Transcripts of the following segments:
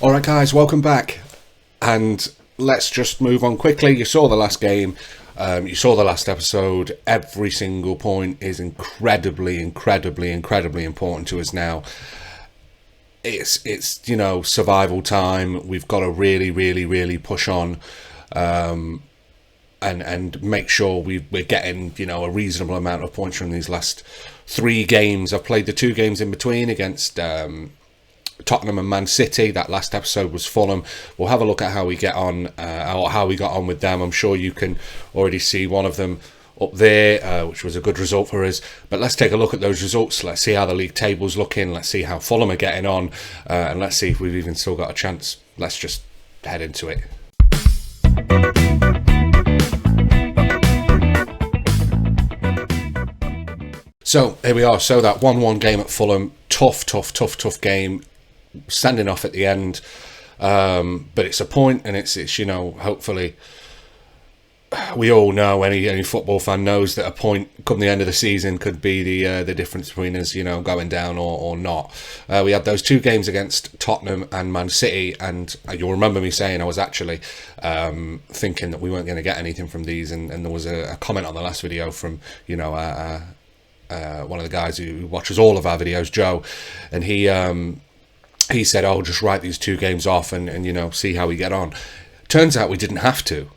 Alright guys, welcome back, and let's just move on quickly. You saw the last game, you saw the last episode. Every single point is incredibly important to us now. It's survival time. We've got to really push on and make sure we're getting a reasonable amount of points from these last 3 games. I've played the 2 games in between against Tottenham and Man City. That last episode was Fulham. We'll have a look at how we get on, or how we got on with them. I'm sure you can already see one of them up there, which was a good result for us. But let's take a look at those results. Let's see how the league table's looking. Let's see how Fulham are getting on, and let's see if we've even still got a chance. Let's just head into it. So here we are. So that 1-1 game at Fulham, tough game, standing off at the end, but it's a point, and it's hopefully, we all know, any football fan knows that a point come the end of the season could be the difference between us going down or not. We had those 2 games against Tottenham and Man City, and you'll remember me saying I was actually thinking that we weren't going to get anything from these, and there was a comment on the last video from one of the guys who watches all of our videos, Joe, and he said, "Oh, just write these 2 games off and see how we get on." Turns out we didn't have to.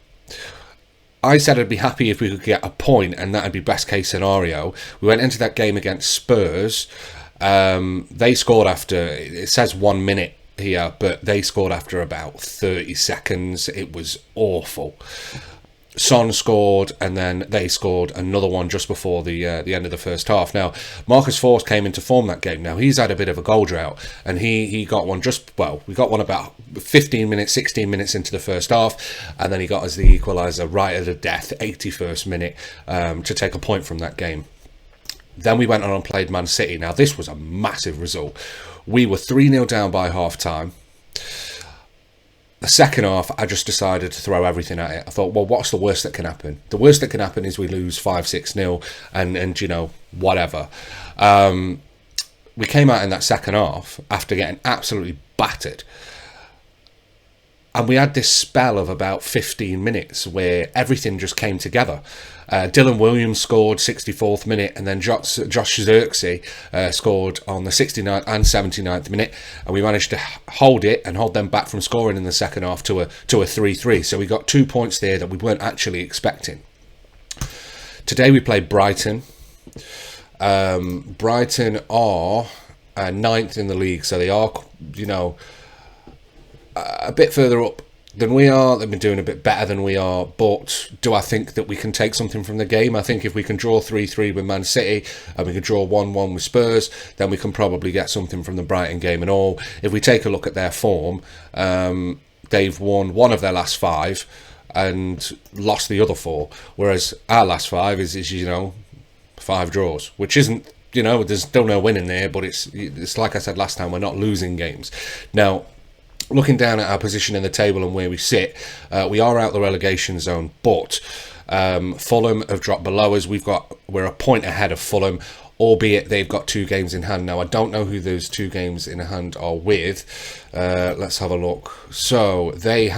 I said I'd be happy if we could get a point, and that'd be best case scenario. We went into that game against Spurs. They scored after, it says 1 minute here, but they scored after about 30 seconds. It was awful. Son scored, and then they scored another one just before the end of the first half. Now, Marcus Forss came into form that game. Now, he's had a bit of a goal drought, and he got one we got one about 16 minutes into the first half, and then he got us the equaliser right at the death, 81st minute, to take a point from that game. Then we went on and played Man City. Now, this was a massive result. We were 3-0 down by half-time. The second half, I just decided to throw everything at it. I thought, well, what's the worst that can happen? The worst that can happen is we lose 5-6-0 and whatever. We came out in that second half after getting absolutely battered. And we had this spell of about 15 minutes where everything just came together. Dylan Williams scored 64th minute, and then Josh Zirkzee scored on the 69th and 79th minute, and we managed to hold it and hold them back from scoring in the second half to a 3-3. So we got 2 points there that we weren't actually expecting. Today we played Brighton. Brighton are 9th in the league, so they are, a bit further up than we are. They've been doing a bit better than we are, but do I think that we can take something from the game? I think if we can draw 3-3 with Man City and we can draw 1-1 with Spurs, then we can probably get something from the Brighton game and all. If we take a look at their form, they've won 1 of their last 5 and lost the other 4, whereas our last 5 is 5 draws, which isn't, there's still no winning there, but it's like I said last time, we're not losing games. Now, looking down at our position in the table and where we sit, we are out the relegation zone, but Fulham have dropped below us. We're a point ahead of Fulham, albeit they've got 2 games in hand. Now, I don't know who those 2 games in hand are with. Let's have a look. So they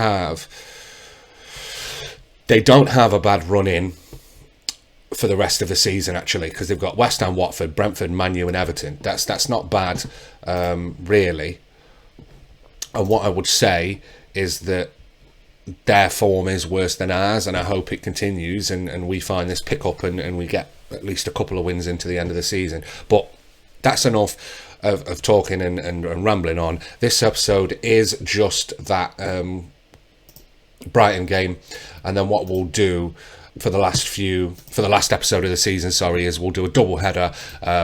don't have a bad run in for the rest of the season, actually, because they've got West Ham, Watford, Brentford, Man U and Everton. That's not bad, really. And what I would say is that their form is worse than ours, and I hope it continues and we find this pick up and we get at least a couple of wins into the end of the season. But that's enough of talking and rambling on. This episode is just that Brighton game, and then what we'll do for the last episode of the season, is we'll do a double header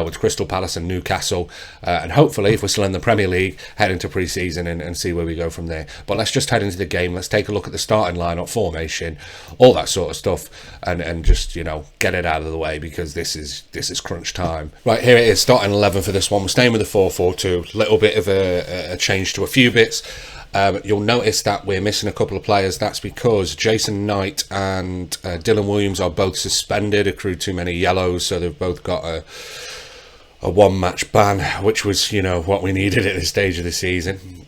with Crystal Palace and Newcastle, and hopefully, if we're still in the Premier League, head into pre-season and see where we go from there. But let's just head into the game. Let's take a look at the starting lineup, formation, all that sort of stuff, and just get it out of the way, because this is crunch time. Right, here it is, starting 11 for this one. We're staying with the 4-4-2. Little bit of a change to a few bits. You'll notice that we're missing a couple of players. That's because Jason Knight and Dylan Williams are both suspended, accrued too many yellows, so they've both got a 1-match ban, which was, what we needed at this stage of the season.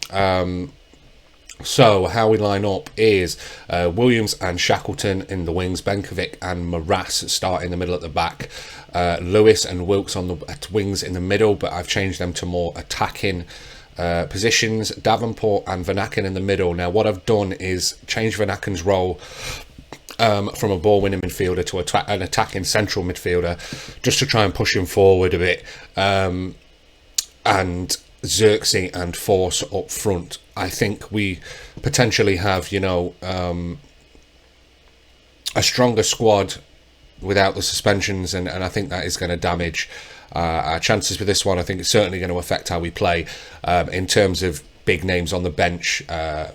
So how we line up is Williams and Shackleton in the wings, Benkovic and Morass start in the middle at the back, Lewis and Wilkes on the wings in the middle, but I've changed them to more attacking positions, Davenport and Van Aken in the middle. Now what I've done is change Van Aken's role from a ball-winning midfielder to an attacking central midfielder, just to try and push him forward a bit, and Xerxes and Force up front. I think we potentially have, a stronger squad without the suspensions, and I think that is going to damage our chances with this one. I think it's certainly going to affect how we play. In terms of big names on the bench,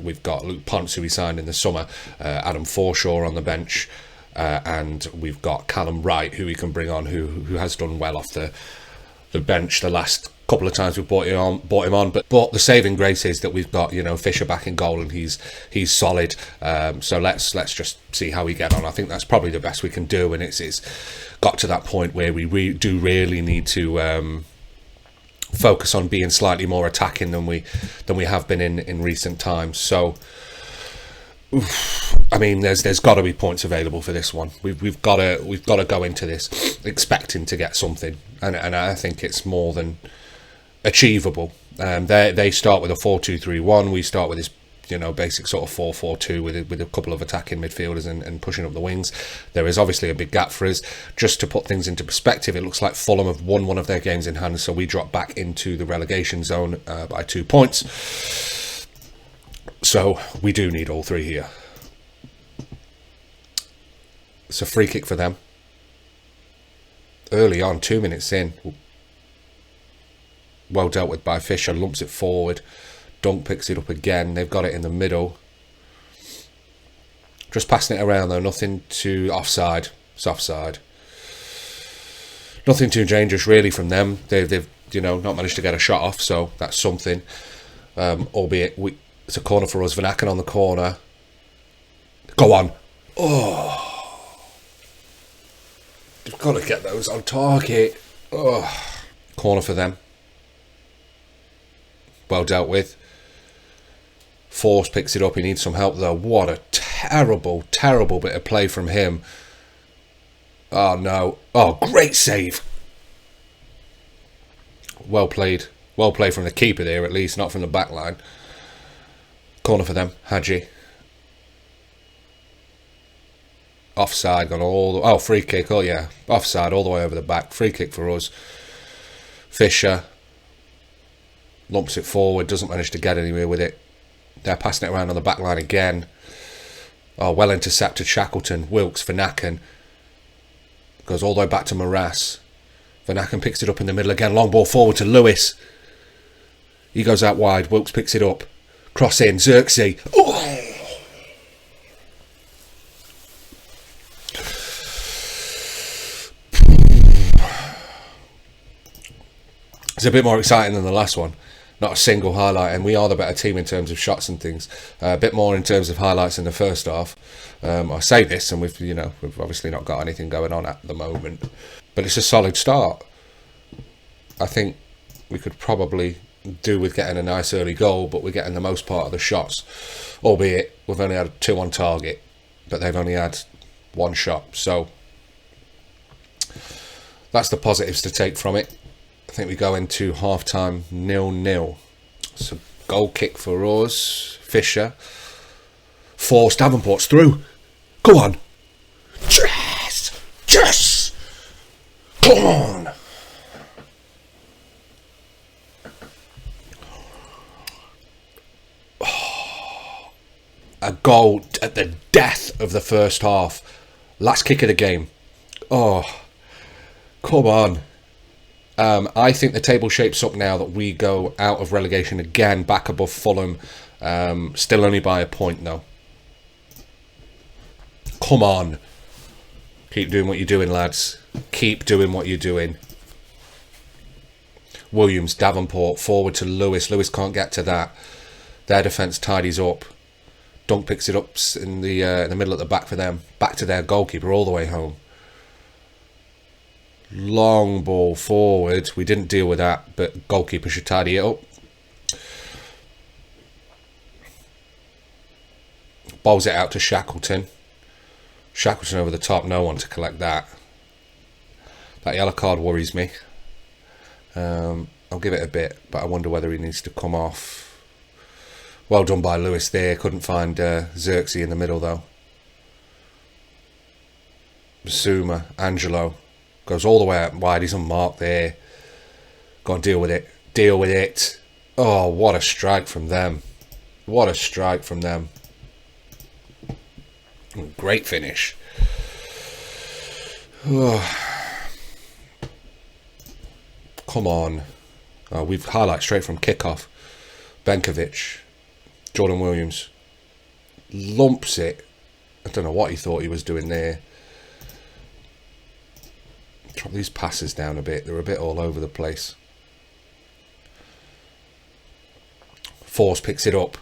we've got Luke Ponce, who we signed in the summer, Adam Forshaw on the bench, and we've got Callum Wright, who we can bring on, who has done well off the bench the last couple of times we've brought him on, but the saving grace is that we've got Fisher back in goal, and he's solid. So let's just see how we get on. I think that's probably the best we can do, and it's got to that point where we do really need to focus on being slightly more attacking than we have been in recent times. So I mean, there's got to be points available for this one. We've got to go into this expecting to get something, and I think it's more than achievable. They start with a 4-2-3-1. We start with this basic sort of 4-4-2 with a couple of attacking midfielders and pushing up the wings. There is obviously a big gap for us. Just to put things into perspective, it looks like Fulham have won one of their games in hand, so we drop back into the relegation zone by 2 points. So we do need all three here. It's a free kick for them. Early on, 2 minutes in. Well dealt with by Fisher, lumps it forward. Dunk picks it up again. They've got it in the middle. Just passing it around though, nothing too offside. It's offside. Nothing too dangerous really from them. They've not managed to get a shot off, so that's something. Albeit it's a corner for us. Van Aken on the corner. Go on. Oh, you've got to get those on target. Oh, corner for them. Well dealt with. Force picks it up. He needs some help though. What a terrible, terrible bit of play from him. Oh no. Oh, great save. Well played. Well played from the keeper there, at least, not from the back line. Corner for them. Hadji. Offside. Gone all the... Oh, free kick. Oh yeah. Offside all the way over the back. Free kick for us. Fisher lumps it forward. Doesn't manage to get anywhere with it. They're passing it around on the back line again. Oh, well intercepted. Shackleton. Wilkes. Van Aken. Goes all the way back to Morass. Van Aken picks it up in the middle again. Long ball forward to Lewis. He goes out wide. Wilkes picks it up. Cross in. Xerxes. Oh! It's a bit more exciting than the last one. Not a single highlight, and we are the better team in terms of shots and things. A bit more in terms of highlights in the first half. I say this, and we've obviously not got anything going on at the moment, but it's a solid start. I think we could probably do with getting a nice early goal, but we're getting the most part of the shots, albeit we've only had 2 on target, but they've only had 1 shot. So that's the positives to take from it. I think we go into half-time 0-0. So goal kick for us. Fisher. Force. Davenport's through. Go on. Yes! Yes! Come on! Oh, a goal at the death of the first half. Last kick of the game. Oh, come on. I think the table shapes up now that we go out of relegation again, back above Fulham. Still only by a point though. Come on. Keep doing what you're doing, lads. Keep doing what you're doing. Williams, Davenport, forward to Lewis. Lewis can't get to that. Their defence tidies up. Dunk picks it up in the middle at the back for them. Back to their goalkeeper all the way home. Long ball forward. We didn't deal with that, but goalkeeper should tidy it up. Bowls it out to Shackleton. Shackleton over the top, no one to collect that. That yellow card worries me. I'll give it a bit, but I wonder whether he needs to come off. Well done by Lewis there. Couldn't find Xerxes in the middle though. Basuma, Angelo goes all the way out wide. He's unmarked there. Got to deal with it. Deal with it. Oh, what a strike from them. What a strike from them. Great finish. Oh. Come on. Oh, we've highlight straight from kickoff. Benkovic. Jordan Williams. Lumps it. I don't know what he thought he was doing there. Drop these passes down a bit. They're a bit all over the place. Force picks it up.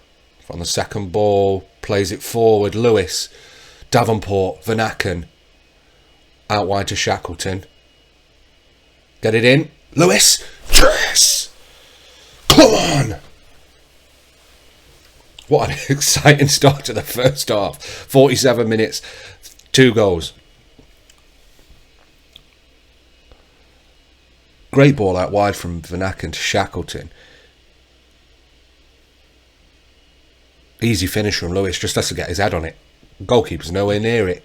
On the second ball. Plays it forward. Lewis. Davenport. Van Aken. Out wide to Shackleton. Get it in. Lewis. Yes! Come on! What an exciting start to the first half. 47 minutes. 2 goals. Great ball out wide from Van Aken to Shackleton. Easy finish from Lewis. Just has to get his head on it. Goalkeeper's nowhere near it.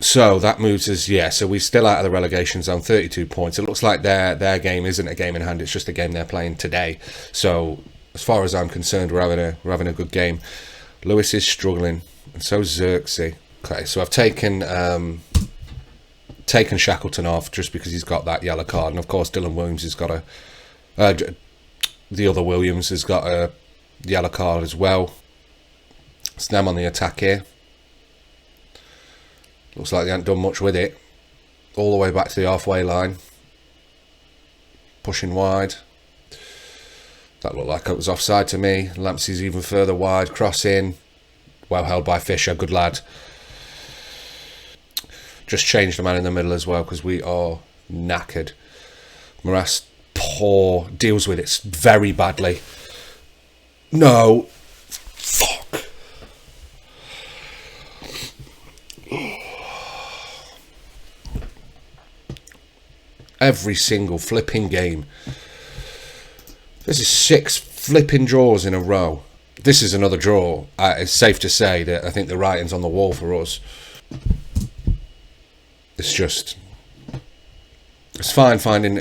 So that moves us, so we're still out of the relegation zone, 32 points. It looks like their game isn't a game in hand, it's just a game they're playing today. So as far as I'm concerned, we're having a good game. Lewis is struggling, and so is Xerxes. Okay, so I've taken Shackleton off just because he's got that yellow card, and of course Dylan Williams has got the other Williams has got a yellow card as well. It's them on the attack here. Looks like they haven't done much with it. All the way back to the halfway line. Pushing wide. That looked like it was offside to me. Lampsey's even further wide. Cross in. Well held by Fisher. Good lad. Just changed the man in the middle as well because we are knackered. Morass, poor. Deals with it very badly. No. Fuck. Every single flipping game. This is 6 flipping draws in a row. This is another draw. It's safe to say that I think the writing's on the wall for us. It's just... It's fine finding,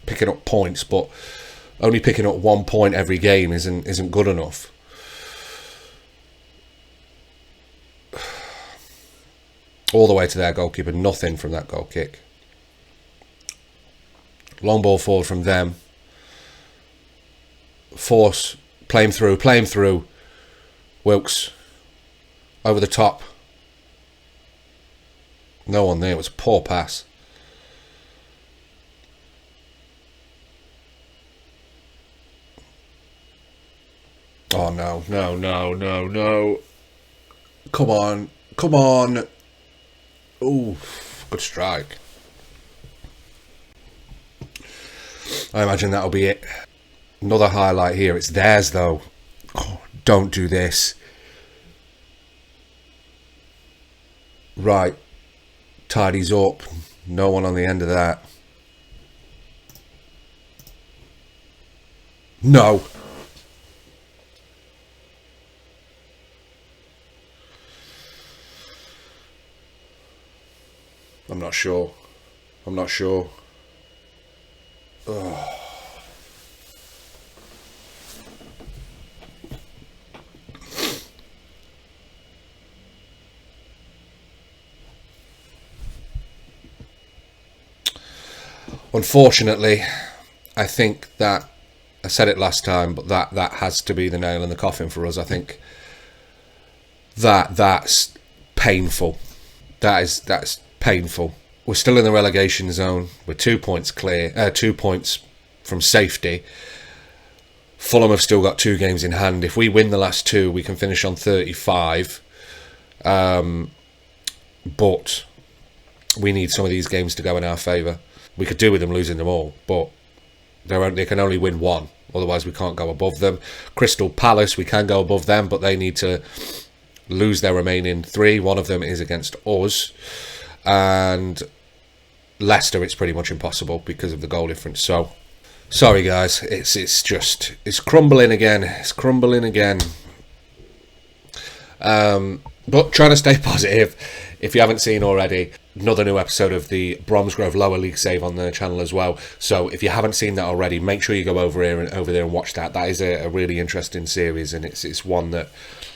picking up points, but only picking up 1 point every game isn't good enough. All the way to their goalkeeper. Nothing from that goal kick. Long ball forward from them. Force. Play him through. Wilkes. Over the top. No one there. It was a poor pass. Oh, no. Come on. Ooh, good strike. I imagine that'll be it. Another highlight here. It's theirs, though. Oh, don't do this. Right. Tidies up. No one on the end of that. No. I'm not sure. Oh. Unfortunately, I think that I said it last time, but that has to be the nail in the coffin for us. I think that's painful. That's painful. We're still in the relegation zone. We're 2 points clear. 2 points from safety. Fulham have still got 2 games in hand. If we win the last 2, we can finish on 35. But we need some of these games to go in our favour. We could do with them losing them all, but They can only win one, otherwise we can't go above them. Crystal Palace, we can go above them, but they need to lose their remaining 3. One of them is against us. And Leicester, it's pretty much impossible because of the goal difference. So, sorry guys, it's crumbling again. It's crumbling again. But trying to stay positive. If you haven't seen already, another new episode of the Bromsgrove Lower League Save on the channel as well. So if you haven't seen that already, make sure you go over there and watch that. That is a really interesting series, and it's one that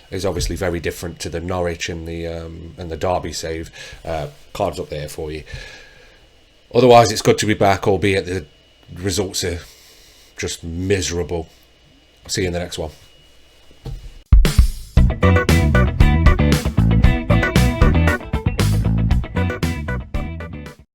is obviously very different to the Norwich and the Derby save. Cards up there for you. Otherwise, it's good to be back, albeit the results are just miserable. I'll see you in the next one.